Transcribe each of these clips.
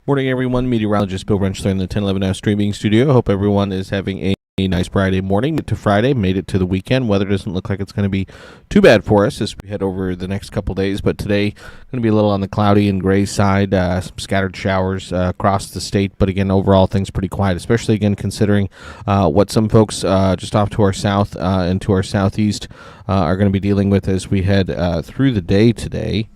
Morning, everyone. Meteorologist Bill Rentschler in the 1011 Now streaming studio. Hope everyone is having a nice Friday morning. To Friday, made it to the weekend. Weather doesn't look like it's going to be too bad for us as we head over the next couple days, but today going to be a little on the cloudy and gray side. Some scattered showers across the state, but again, overall things pretty quiet, especially again considering what some folks just off to our south and to our southeast are going to be dealing with as we head through the day today.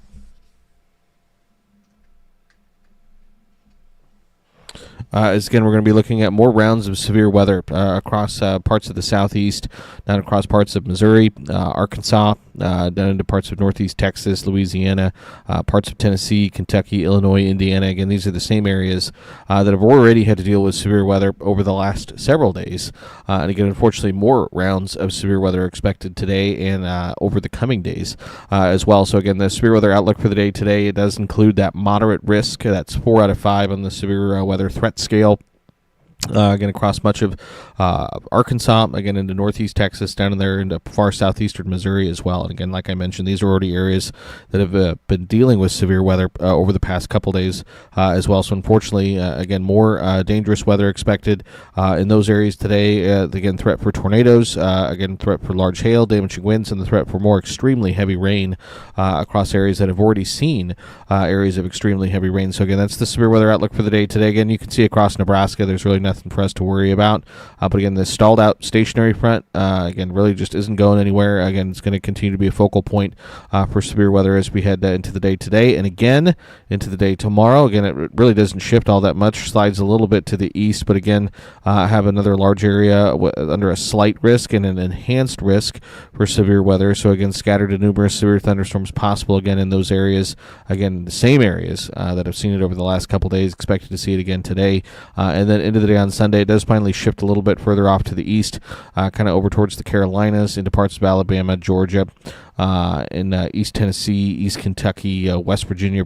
As again, we're going to be looking at more rounds of severe weather across parts of the southeast, down across parts of Missouri, Arkansas, down into parts of northeast Texas, Louisiana, parts of Tennessee, Kentucky, Illinois, Indiana. Again, these are the same areas that have already had to deal with severe weather over the last several days. And again, unfortunately, more rounds of severe weather are expected today and over the coming days as well. So again, the severe weather outlook for the day today, it does include that moderate risk. That's 4 out of 5 on the severe weather threat scale. Again, across much of Arkansas, again into northeast Texas, down in there into far southeastern Missouri as well. And again, like I mentioned, these are already areas that have been dealing with severe weather over the past couple days as well. So unfortunately, again, more dangerous weather expected in those areas today. Again, threat for tornadoes, again, threat for large hail, damaging winds, and the threat for more extremely heavy rain across areas that have already seen areas of extremely heavy rain. So again, that's the severe weather outlook for the day today. Again, you can see across Nebraska, there's really nothing for us to worry about. But again, the stalled out stationary front, again, really just isn't going anywhere. Again, it's going to continue to be a focal point for severe weather as we head into the day today and again into the day tomorrow. Again, it really doesn't shift all that much, slides a little bit to the east, but again, have another large area under a slight risk and an enhanced risk for severe weather. So again, scattered and numerous severe thunderstorms possible again in those areas. Again, the same areas that have seen it over the last couple days, expected to see it again today. And then into the day on Sunday, it does finally shift a little bit further off to the east, kind of over towards the Carolinas, into parts of Alabama, Georgia, in East Tennessee, East Kentucky, West Virginia,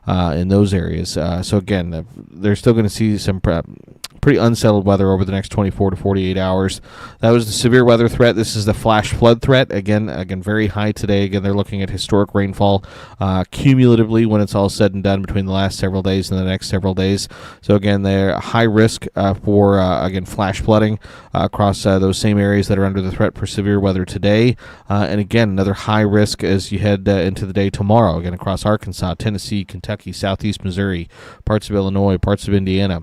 in those areas. So again, they're still going to see some pretty unsettled weather over the next 24 to 48 hours. That was the severe weather threat. This is the flash flood threat. Again, very high today. Again, they're looking at historic rainfall cumulatively when it's all said and done between the last several days and the next several days. So again, they're high risk for, again, flash flooding across those same areas that are under the threat for severe weather today. And again, another high risk as you head into the day tomorrow, again, across Arkansas, Tennessee, Kentucky, southeast Missouri, parts of Illinois, parts of Indiana.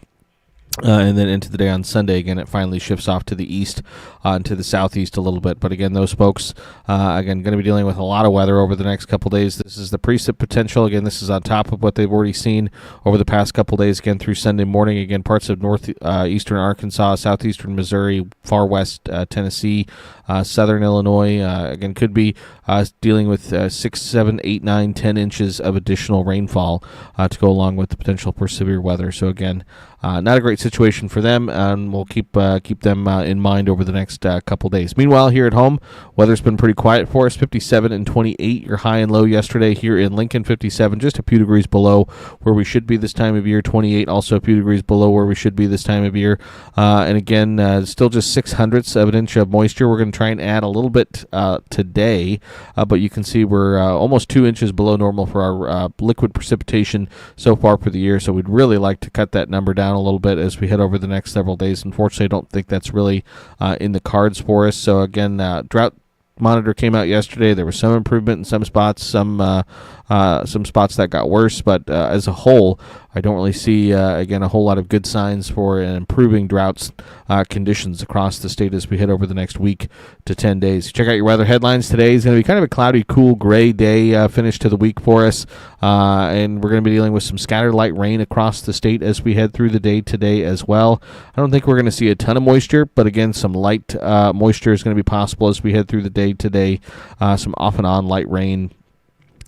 And then into the day on Sunday, again, it finally shifts off to the east and to the southeast a little bit. But again, those folks, again, going to be dealing with a lot of weather over the next couple days. This is the precip potential. Again, this is on top of what they've already seen over the past couple days, again, through Sunday morning. Again, parts of northeastern Arkansas, southeastern Missouri, far west Tennessee, southern Illinois, again, could be dealing with 6, 7, 8, 9, 10 inches of additional rainfall to go along with the potential for severe weather. So again, not a great situation for them, and we'll keep them in mind over the next couple days. Meanwhile, here at home, weather's been pretty quiet for us. 57 and 28, your high and low yesterday here in Lincoln. 57, just a few degrees below where we should be this time of year. 28, also a few degrees below where we should be this time of year. And again, still just 0.06 of an inch of moisture. We're going to try and add a little bit today, but you can see we're almost 2 inches below normal for our liquid precipitation so far for the year. So we'd really like to cut that number down a little bit as we head over the next several days. Unfortunately, I don't think that's really in the cards for us. So again, drought monitor came out yesterday. There was some improvement in some spots, some spots that got worse, but as a whole, I don't really see, again, a whole lot of good signs for improving droughts conditions across the state as we head over the next week to 10 days. Check out your weather headlines. Today is going to be kind of a cloudy, cool, gray day finish to the week for us, and we're going to be dealing with some scattered light rain across the state as we head through the day today as well. I don't think we're going to see a ton of moisture, but again, some light moisture is going to be possible as we head through the day today. Some off and on light rain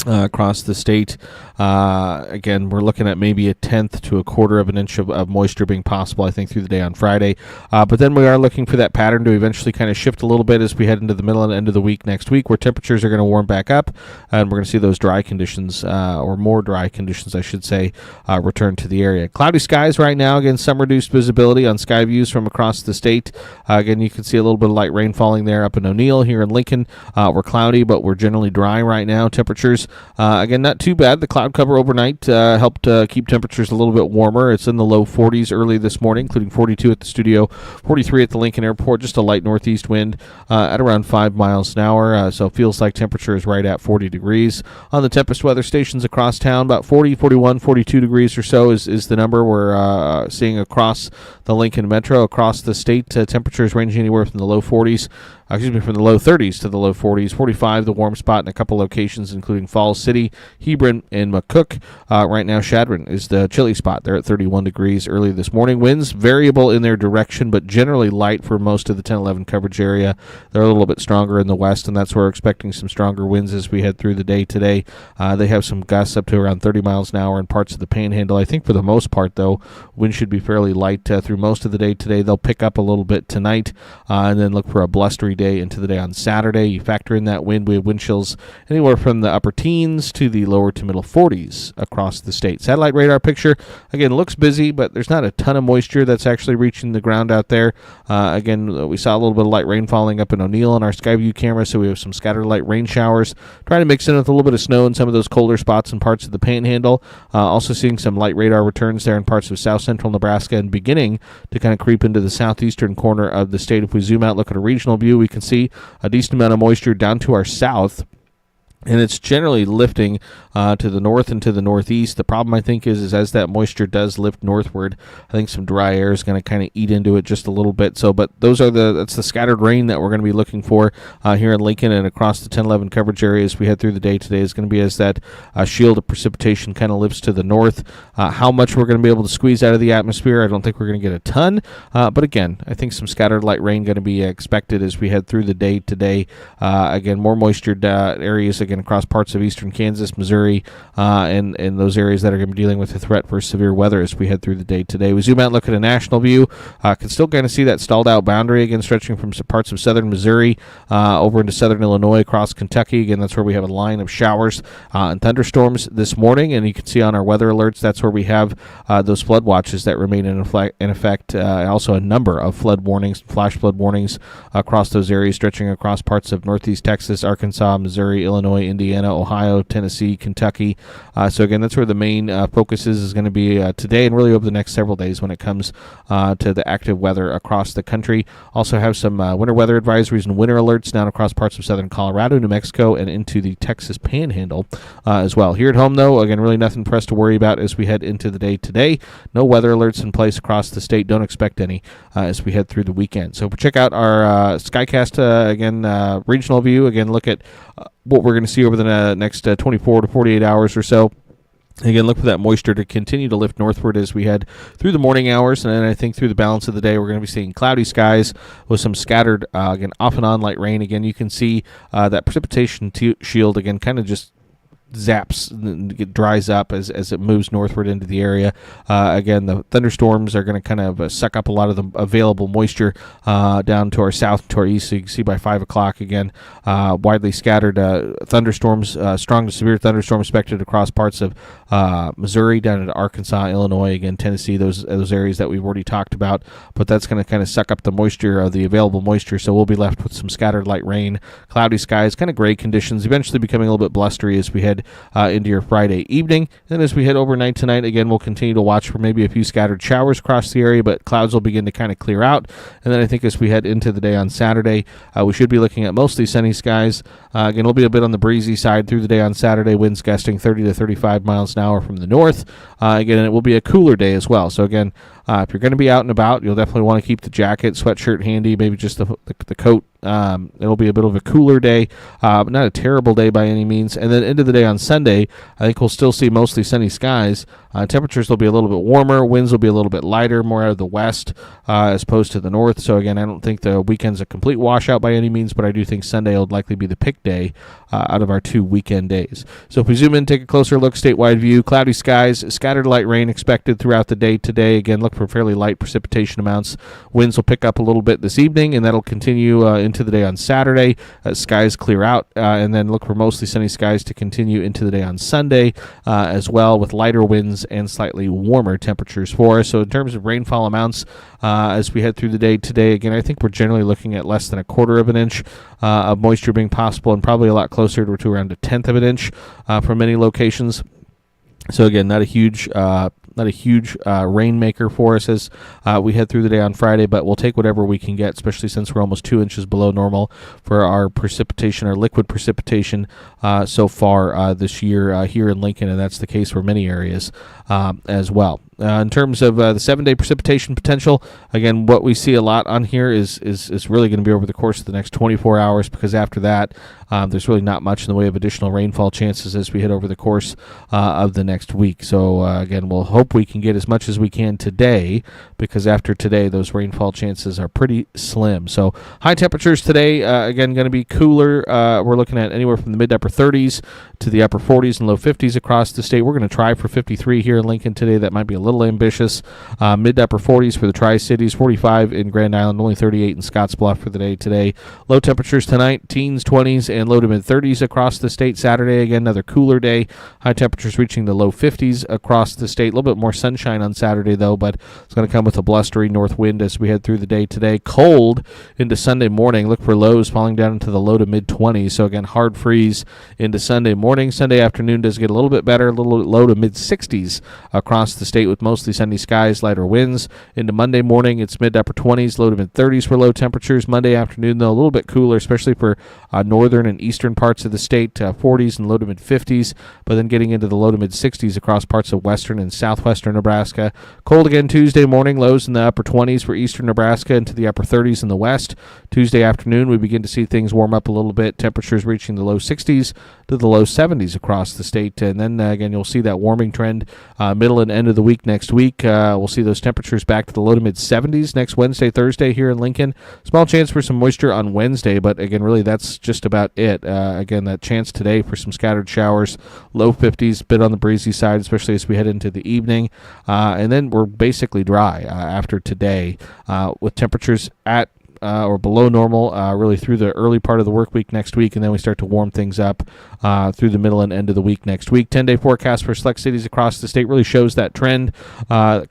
across the state. Again, we're looking at maybe 1/10 to 1/4 of an inch of moisture being possible, I think, through the day on Friday. But then we are looking for that pattern to eventually kind of shift a little bit as we head into the middle and end of the week next week, where temperatures are going to warm back up, and we're going to see those dry conditions, or more dry conditions, I should say, return to the area. Cloudy skies right now. Again, some reduced visibility on sky views from across the state. Again, you can see a little bit of light rain falling there up in O'Neill. Here in Lincoln, we're cloudy, but we're generally dry right now. Temperatures Again, not too bad. The cloud cover overnight helped keep temperatures a little bit warmer. It's in the low 40s early this morning, including 42 at the studio, 43 at the Lincoln Airport, just a light northeast wind at around 5 miles an hour. So it feels like temperature is right at 40 degrees. On the tempest weather stations across town, about 40, 41, 42 degrees or so is the number we're seeing across the Lincoln Metro. Across the state, temperatures ranging anywhere from the low 40s, from the low 30s to the low 40s. 45, the warm spot in a couple locations, including Falls City, Hebron, and McCook. Right now, Chadron is the chilly spot. They're at 31 degrees early this morning. Winds variable in their direction, but generally light for most of the 10-11 coverage area. They're a little bit stronger in the west, and that's where we're expecting some stronger winds as we head through the day today. They have some gusts up to around 30 miles an hour in parts of the Panhandle. I think for the most part, though, wind should be fairly light through most of the day today. They'll pick up a little bit tonight, and then look for a blustery day into the day on Saturday. You factor in that wind, we have wind chills anywhere from the upper teens to the lower to middle 40s across the state. Satellite radar picture, again, looks busy, but there's not a ton of moisture that's actually reaching the ground out there. Again, we saw a little bit of light rain falling up in O'Neill on our Skyview camera, so we have some scattered light rain showers. Trying to mix in with a little bit of snow in some of those colder spots in parts of the Panhandle. Also seeing some light radar returns there in parts of south central Nebraska and beginning to kind of creep into the southeastern corner of the state. If we zoom out, look at a regional view, we can see a decent amount of moisture down to our south. And it's generally lifting to the north and to the northeast. The problem, I think, is as that moisture does lift northward, I think some dry air is going to kind of eat into it just a little bit. So, but that's the scattered rain that we're going to be looking for here in Lincoln and across the 10-11 coverage area as we head through the day today is going to be as that shield of precipitation kind of lifts to the north. How much we're going to be able to squeeze out of the atmosphere, I don't think we're going to get a ton. But again, I think some scattered light rain going to be expected as we head through the day today. Again, more moisture areas again across parts of eastern Kansas, Missouri, and those areas that are going to be dealing with a threat for severe weather as we head through the day today. We zoom out and look at a national view. Can still kind of see that stalled out boundary again stretching from some parts of southern Missouri over into southern Illinois, across Kentucky. Again, that's where we have a line of showers and thunderstorms this morning, and you can see on our weather alerts that's where we have those flood watches that remain in effect. Also a number of flood warnings, flash flood warnings across those areas stretching across parts of northeast Texas, Arkansas, Missouri, Illinois, Indiana, Ohio, Tennessee, Kentucky. So again, that's where the main focus is going to be today and really over the next several days when it comes to the active weather across the country. Also have some winter weather advisories and winter alerts down across parts of southern Colorado, New Mexico, and into the Texas Panhandle as well. Here at home, though, again, really nothing for us to worry about as we head into the day today. No weather alerts in place across the state. Don't expect any as we head through the weekend. So check out our Skycast, regional view. Again, look at what we're going to see over the next 24 to 48 hours or so. Again, look for that moisture to continue to lift northward as we head through the morning hours, and then I think through the balance of the day we're going to be seeing cloudy skies with some scattered, again, off and on light rain. Again, you can see that precipitation shield, again, kind of just zaps and it dries up as it moves northward into the area. Again, the thunderstorms are going to kind of suck up a lot of the available moisture down to our south and to our east. So you can see by 5 o'clock, again, widely scattered thunderstorms, strong to severe thunderstorms expected across parts of Missouri, down into Arkansas, Illinois, again, Tennessee, those areas that we've already talked about. But that's going to kind of suck up the moisture, the available moisture. So we'll be left with some scattered light rain, cloudy skies, kind of gray conditions, eventually becoming a little bit blustery as we head into your Friday evening. Then as we head overnight tonight, again, we'll continue to watch for maybe a few scattered showers across the area, but clouds will begin to kind of clear out. And then I think as we head into the day on Saturday, we should be looking at mostly sunny skies. Again, it'll be a bit on the breezy side through the day on Saturday, winds gusting 30 to 35 miles an hour from the north. Again, it will be a cooler day as well. So again, if you're going to be out and about, you'll definitely want to keep the jacket, sweatshirt handy, maybe just the coat. It'll be a bit of a cooler day, but not a terrible day by any means. And then into the day on Sunday, I think we'll still see mostly sunny skies. Temperatures will be a little bit warmer. Winds will be a little bit lighter, more out of the west as opposed to the north. So again, I don't think the weekend's a complete washout by any means, but I do think Sunday will likely be the pick day out of our 2 weekend days. So if we zoom in, take a closer look, statewide view, cloudy skies, scattered light rain expected throughout the day today. Again, look for fairly light precipitation amounts. Winds will pick up a little bit this evening, and that'll continue into the day on Saturday. Skies clear out, and then look for mostly sunny skies to continue into the day on Sunday as well, with lighter winds and slightly warmer temperatures for us. So in terms of rainfall amounts, as we head through the day today, again, I think we're generally looking at less than a quarter of an inch of moisture being possible, and probably a lot closer to around a tenth of an inch for many locations. So again, not a huge rainmaker for us as we head through the day on Friday, but we'll take whatever we can get, especially since we're almost 2 inches below normal for our precipitation, our liquid precipitation so far this year here in Lincoln, and that's the case for many areas as well. In terms of the 7-day precipitation potential, again, what we see a lot on here is really going to be over the course of the next 24 hours, because after that, there's really not much in the way of additional rainfall chances as we head over the course of the next week. So, again, we'll hope we can get as much as we can today, because after today, those rainfall chances are pretty slim. So, high temperatures today, again, going to be cooler. We're looking at anywhere from the mid to upper 30s to the upper 40s and low 50s across the state. We're going to try for 53 here in Lincoln today. That might be a little ambitious. Mid to upper 40s for the Tri-Cities, 45 in Grand Island, only 38 in Scottsbluff for the day today. Low temperatures tonight, teens, 20s, and low to mid 30s across the state. Saturday, again, another cooler day. High temperatures reaching the low 50s across the state. A little bit more sunshine on Saturday, though, but it's going to come with a blustery north wind as we head through the day today. Cold into Sunday morning. Look for lows falling down into the low to mid 20s. So, again, hard freeze into Sunday morning. Sunday afternoon does get a little bit better, a little low to mid 60s across the state with mostly sunny skies, lighter winds. Into Monday morning, it's mid to upper 20s, low to mid 30s for low temperatures. Monday afternoon, though, a little bit cooler, especially for northern and eastern parts of the state, 40s and low to mid 50s, but then getting into the low to mid 60s across parts of western and southwestern Nebraska. Cold again Tuesday morning, lows in the upper 20s for eastern Nebraska, into the upper 30s in the west. Tuesday afternoon, we begin to see things warm up a little bit, temperatures reaching the low 60s to the low 70s across the state. And then, again, you'll see that warming trend middle and end of the week next week. We'll see those temperatures back to the low to mid 70s next Wednesday, Thursday here in Lincoln. Small chance for some moisture on Wednesday, but again, really that's just about it. Again, that chance today for some scattered showers, low 50s, bit on the breezy side, especially as we head into the evening. And then we're basically dry after today with temperatures at or below normal really through the early part of the work week next week, and then we start to warm things up through the middle and end of the week next week. 10-day forecast for select cities across the state really shows that trend.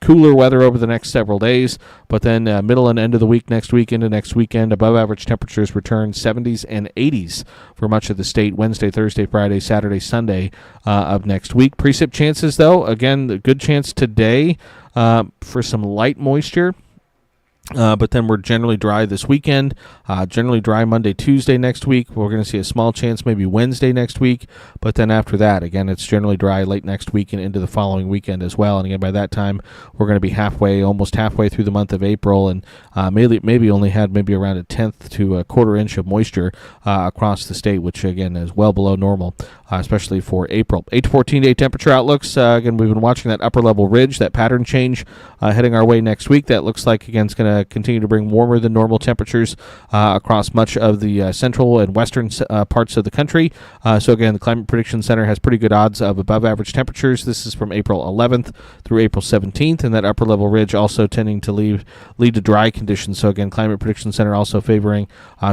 Cooler weather over the next several days, but then middle and end of the week next week into next weekend, above average temperatures return 70s and 80s for much of the state Wednesday, Thursday, Friday, Saturday, Sunday of next week. Precip chances, though, again, a good chance today for some light moisture. But then we're generally dry this weekend, generally dry Monday, Tuesday next week. We're going to see a small chance maybe Wednesday next week, but then after that, again, it's generally dry late next week and into the following weekend as well. And again, by that time, we're going to be almost halfway through the month of April, and maybe only had maybe around a tenth to a quarter inch of moisture across the state, which again is well below normal, especially for April. 8 to 14-day temperature outlooks. Again, we've been watching that upper level ridge, that pattern change heading our way next week. That looks like, again, it's going to continue to bring warmer than normal temperatures across much of the central and western parts of the country. So again, the Climate Prediction Center has pretty good odds of above average temperatures. This is from April 11th through April 17th, and that upper level ridge also tending to lead to dry conditions. So again, Climate Prediction Center also favoring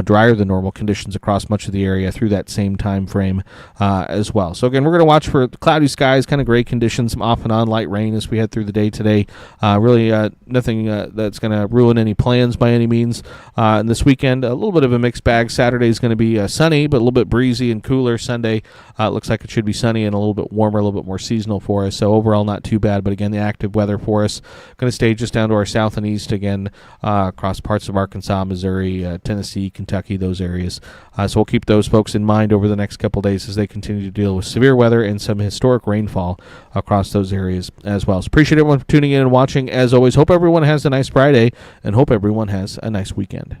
drier than normal conditions across much of the area through that same time frame as well. So again, we're going to watch for cloudy skies, kind of gray conditions, some off and on light rain as we head through the day today. Really nothing that's going to ruin any plans by any means. And this weekend, a little bit of a mixed bag. Saturday is going to be sunny, but a little bit breezy and cooler. Sunday looks like it should be sunny and a little bit warmer, a little bit more seasonal for us. So overall, not too bad. But again, the active weather for us going to stay just down to our south and east again across parts of Arkansas, Missouri, Tennessee, Kentucky, those areas. So we'll keep those folks in mind over the next couple days as they continue to deal with severe weather and some historic rainfall across those areas as well. So appreciate everyone for tuning in and watching. As always, hope everyone has a nice Friday and hope everyone has a nice weekend.